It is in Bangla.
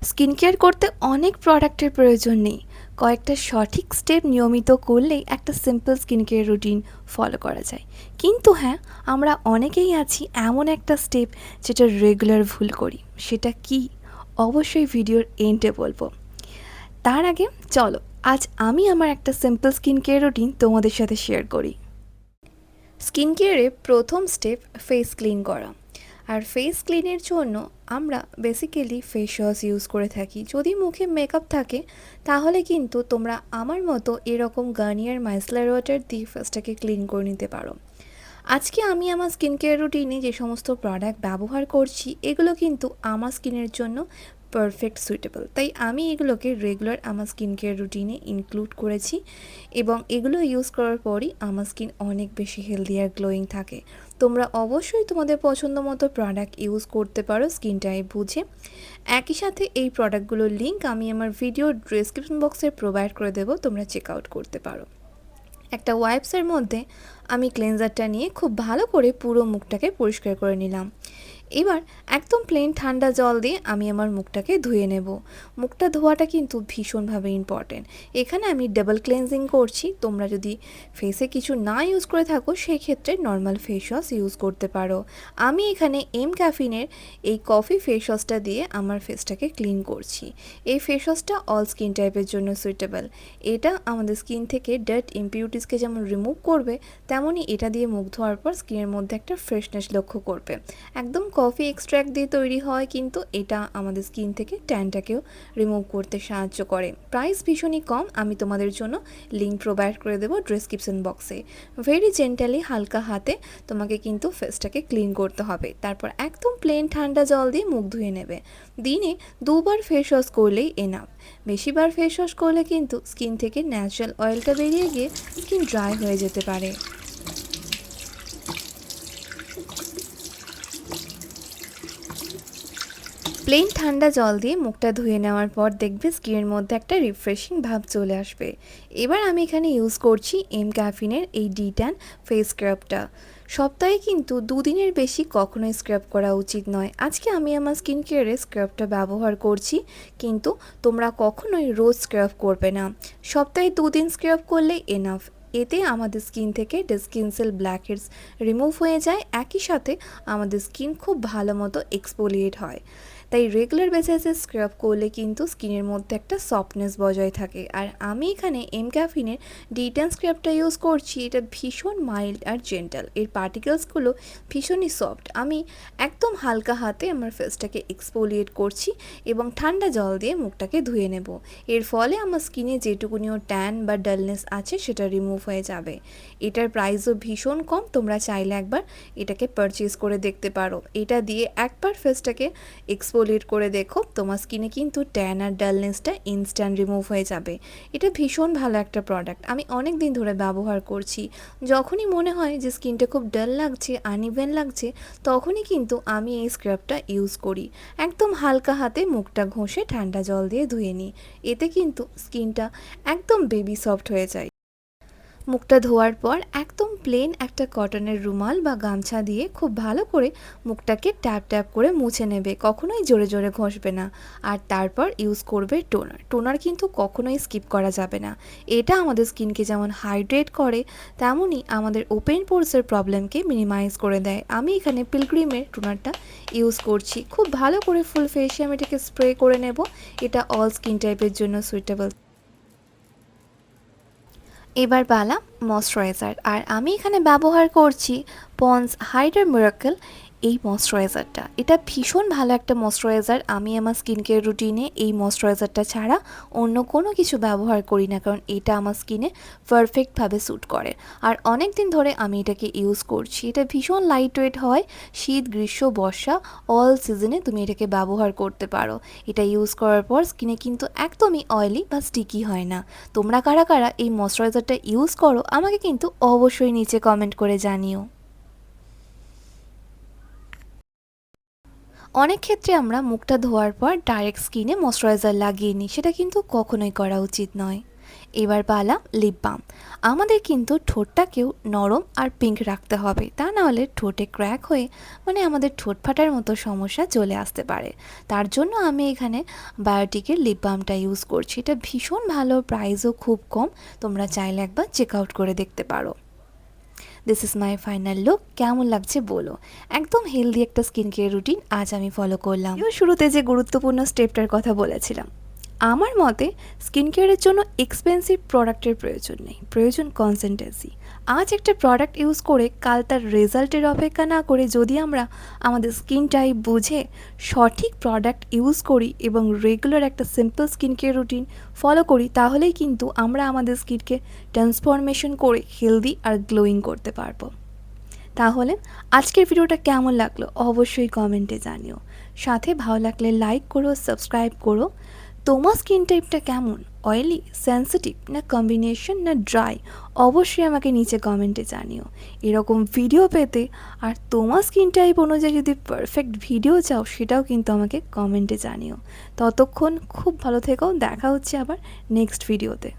স্কিন কেয়ার করতে অনেক প্রোডাক্টের প্রয়োজন নেই, কয়েকটা সঠিক স্টেপ নিয়মিত করলেই একটা simple skin care routine follow করা যায়। কিন্তু হ্যাঁ, আমরা অনেকেই আছি এমন একটা স্টেপ যেটা রেগুলার ভুল করি। সেটা কি? অবশ্যই ভিডিওর এন্ডে বলবো। তার আগে চলো আজ আমি আমার একটা সিম্পল স্কিন কেয়ার রুটিন তোমাদের সাথে শেয়ার করি। স্কিন কেয়ারে প্রথম স্টেপ ফেস ক্লিন করা। আর ফেস ক্লিনের জন্য আমরা বেসিক্যালি ফেস ওয়াশ ইউজ করে থাকি। যদি মুখে মেকআপ থাকে তাহলে কিন্তু তোমরা আমার মতো এরকম গার্নিয়ার মাইসেলার ওয়াটার দিয়ে ফেসটাকে ক্লিন করে নিতে পারো। আজকে আমি আমার স্কিন কেয়ার রুটিনে যে সমস্ত প্রোডাক্ট ব্যবহার করছি এগুলো কিন্তু আমার স্কিনের জন্য পারফেক্ট সুইটেবল, তাই আমি এগুলোকে রেগুলার আমার স্কিন কেয়ার রুটিনে ইনক্লুড করেছি এবং এগুলো ইউজ করার পরই আমার স্কিন অনেক বেশি হেলদি আর গ্লোয়িং থাকে। তোমরা অবশ্যই তোমাদের পছন্দ মতো প্রোডাক্ট ইউজ করতে পারো স্কিন টাইপ বুঝে। একই সাথে এই প্রোডাক্টগুলোর লিঙ্ক আমি আমার ভিডিওর ডেসক্রিপশন বক্সে প্রোভাইড করে দেবো, তোমরা চেক আউট করতে পারো। একটা ওয়াইপসের মধ্যে আমি ক্লেনজারটা নিয়ে খুব ভালো করে পুরো মুখটাকে পরিষ্কার করে নিলাম। এবার একদম প্লেন ঠান্ডা জল দিয়ে আমি আমার মুখটাকে ধুয়ে নেব। মুখটা ধোয়াটা কিন্তু ভীষণভাবে ইম্পর্টেন্ট। এখানে আমি ডাবল ক্লেন্সিং করছি। তোমরা যদি ফেসে কিছু না ইউজ করে থাকো সেই ক্ষেত্রে নর্মাল ফেস ওয়াশ ইউজ করতে পারো। আমি এখানে মCaffeine এই কফি ফেস ওয়াশটা দিয়ে আমার ফেসটাকে ক্লিন করছি। এই ফেস ওয়াশটা অল স্কিন টাইপের জন্য সুইটেবল। এটা আমাদের স্কিন থেকে ডার্ট ইম্পিউরিটিসকে যেমন রিমুভ করবে, তেমনই এটা দিয়ে মুখ ধোয়ার পর স্কিনের মধ্যে একটা ফ্রেশনেস লক্ষ্য করবে। একদম কফি এক্সট্র্যাক্ট দিয়ে তৈরি হয়, কিন্তু এটা আমাদের স্কিন থেকে ট্যানটাকেও রিমুভ করতে সাহায্য করে। প্রাইস ভীষণই কম, আমি তোমাদের জন্য লিঙ্ক প্রোভাইড করে দেবো ডেসক্রিপশন বক্সে। ভেরি জেন্টালি হালকা হাতে তোমাকে কিন্তু ফেসটাকে ক্লিন করতে হবে। তারপর একদম প্লেন ঠান্ডা জল দিয়ে মুখ ধুয়ে নেবে। দিনে 2বার ফেস ওয়াশ করলেই এনাফ। বেশিবার ফেস ওয়াশ করলে কিন্তু স্কিন থেকে ন্যাচারাল অয়েলটা বেরিয়ে গিয়ে স্কিন ড্রাই হয়ে যেতে পারে। প্লেন ঠান্ডা জল দিয়ে মুখটা ধুয়ে নেওয়ার পর দেখবে স্কিনের মধ্যে একটা রিফ্রেশিং ভাব চলে আসবে। এবার আমি এখানে ইউজ করছি মCaffeine এই ডি10 ফেস স্ক্রাবটা। সপ্তাহে কিন্তু 2 দিনের বেশি কখনোই স্ক্রাব করা উচিত নয়। আজকে আমি আমার স্কিন কেয়ারে স্ক্রাবটা ব্যবহার করছি, কিন্তু তোমরা কখনোই রোজ স্ক্রাব করবে না। সপ্তাহে 2 দিন স্ক্রাব করলে এনাফ। এতে আমাদের স্কিন থেকে dead skin cell blackheads remove হয়ে যায়, একই সাথে আমাদের স্কিন খুব ভালো মতো এক্সফোলিয়েট হয়। তাই রেগুলার বেসিসে স্ক্রাব করলে কিন্তু স্কিনের মধ্যে একটা সফটনেস বজায় থাকে। আর আমি এখানে মCaffeine ডি10 স্ক্রাবটা ইউজ করছি। এটা ভীষণ মাইল্ড আর জেন্টাল, এর পার্টিকেলসগুলো ভীষণই সফট। আমি একদম হালকা হাতে আমার ফেসটাকে এক্সফোলিয়েট করছি এবং ঠান্ডা জল দিয়ে মুখটাকে ধুয়ে নেব। এর ফলে আমার স্কিনে যেটুকুনিও ট্যান বা ডালনেস আছে সেটা রিমুভ হয়ে যাবে। এটার প্রাইসও ভীষণ কম, তোমরা চাইলে একবার এটাকে পারচেজ করে দেখতে পারো। এটা দিয়ে একবার ফেসটাকে এক্সফোলিয়েট করে দেখো, তোমার স্কিনে কিন্তু ট্যান আর ডালনেসটা ইনস্ট্যান্ট রিমুভ হয়ে যাবে। এটা ভীষণ ভালো একটা প্রোডাক্ট, আমি অনেক দিন ধরে ব্যবহার করছি। যখনই মনে হয় যে স্কিনটা খুব ডাল লাগছে, আনইভেন লাগছে, তখনই কিন্তু আমি এই স্ক্রাবটা ইউজ করি। একদম হালকা হাতে মুখটা ঘষে ঠান্ডা জল দিয়ে ধুয়ে নিই। এতে কিন্তু স্কিনটা একদম বেবি সফট হয়ে যায়। মুখটা ধোয়ার পর একদম প্লেন একটা কটনের রুমাল বা গামছা দিয়ে খুব ভালো করে মুখটাকে ট্যাপ ট্যাপ করে মুছে নেবে, কখনোই জোরে জোরে ঘষবে না। আর তারপর ইউজ করবে টোনার। টোনার কিন্তু কখনোই স্কিপ করা যাবে না। এটা আমাদের স্কিনকে যেমন হাইড্রেট করে, তেমনই আমাদের ওপেন পোরসের প্রবলেমকে মিনিমাইজ করে দেয়। আমি এখানে পিলগ্রিমের টোনারটা ইউজ করছি। খুব ভালো করে ফুল ফেসে আমি এটাকে স্প্রে করে নেব। এটা অল স্কিন টাইপের জন্য সুইটেবল। এবার পালা ময়শ্চারাইজার, আর আমি এখানে ব্যবহার করছি পন্ডস হাইড্রা মিরাকেল এই ময়শ্চারাইজারটা। এটা ভীষণ ভালো একটা ময়শ্চারাইজার। আমি আমার স্কিন কেয়ার রুটিনে এই ময়শ্চারাইজারটা ছাড়া অন্য কোনো কিছু ব্যবহার করি না, কারণ এটা আমার স্কিনে পারফেক্টভাবে স্যুট করে। আর অনেক দিন ধরে আমি এটাকে ইউজ করছি। এটা ভীষণ লাইট ওয়েট হয়, শীত গ্রীষ্ম বর্ষা অল সিজনে তুমি এটাকে ব্যবহার করতে পারো। এটা ইউজ করার পর স্কিনে কিন্তু একদমই অয়েলি বা স্টিকি হয় না। তোমরা কারা কারা এই ময়শ্চারাইজারটা ইউজ করো আমাকে কিন্তু অবশ্যই নিচে কমেন্ট করে জানিও। অনেক ক্ষেত্রে আমরা মুখটা ধোয়ার পর ডাইরেক্ট স্কিনে ময়শ্চারাইজার লাগিয়ে নিই, সেটা কিন্তু কখনোই করা উচিত নয়। এবার পালা লিপ বাম। আমাদের কিন্তু ঠোঁটটাকেও নরম আর পিঙ্ক রাখতে হবে, তা না হলে ঠোঁটে ক্র্যাক হয়ে আমাদের ঠোঁট ফাটার মতো সমস্যা চলে আসতে পারে। তার জন্য আমি এখানে বায়োটিকের লিপ বামটা ইউজ করছি। এটা ভীষণ ভালো, প্রাইসও খুব কম, তোমরা চাইলে একবার চেক আউট করে দেখতে পারো। This is my final look. কেমন লাগছে বলো। একদম হেলদি একটা স্কিন কেয়ার রুটিন আজ আমি ফলো করলাম। শুরুতে যে গুরুত্বপূর্ণ স্টেপটার কথা বলেছিলাম, আমার মতে স্কিন কেয়ারের জন্য এক্সপেন্সিভ প্রোডাক্টের প্রয়োজন নেই, প্রয়োজন কনসিস্টেন্সি। আজ একটা প্রোডাক্ট ইউজ করে কাল তার রেজাল্টের অপেক্ষা না করে যদি আমরা আমাদের স্কিন টাইপ বুঝে সঠিক প্রোডাক্ট ইউজ করি এবং রেগুলার একটা simple skin care routine follow করি, তাহলেই কিন্তু আমরা আমাদের স্কিনকে ট্রান্সফরমেশন করে হেলদি আর গ্লোয়িং করতে পারবো। তাহলে আজকের ভিডিওটা কেমন লাগলো অবশ্যই কমেন্টে জানিও। সাথে ভালো লাগলে লাইক করো, সাবস্ক্রাইব করো। তোমার স্কিন টাইপটা কেমন, অয়েলি, সেন্সিটিভ না কম্বিনেশন না ড্রাই, অবশ্যই আমাকে নিচে কমেন্টে জানিও। এরকম ভিডিও পেতে আর তোমার স্কিন টাইপ অনুযায়ী যদি পারফেক্ট ভিডিও চাও সেটাও কিন্তু আমাকে কমেন্টে জানিও। ততক্ষণ খুব ভালো থেকো, দেখা হচ্ছে আবার নেক্সট ভিডিওতে।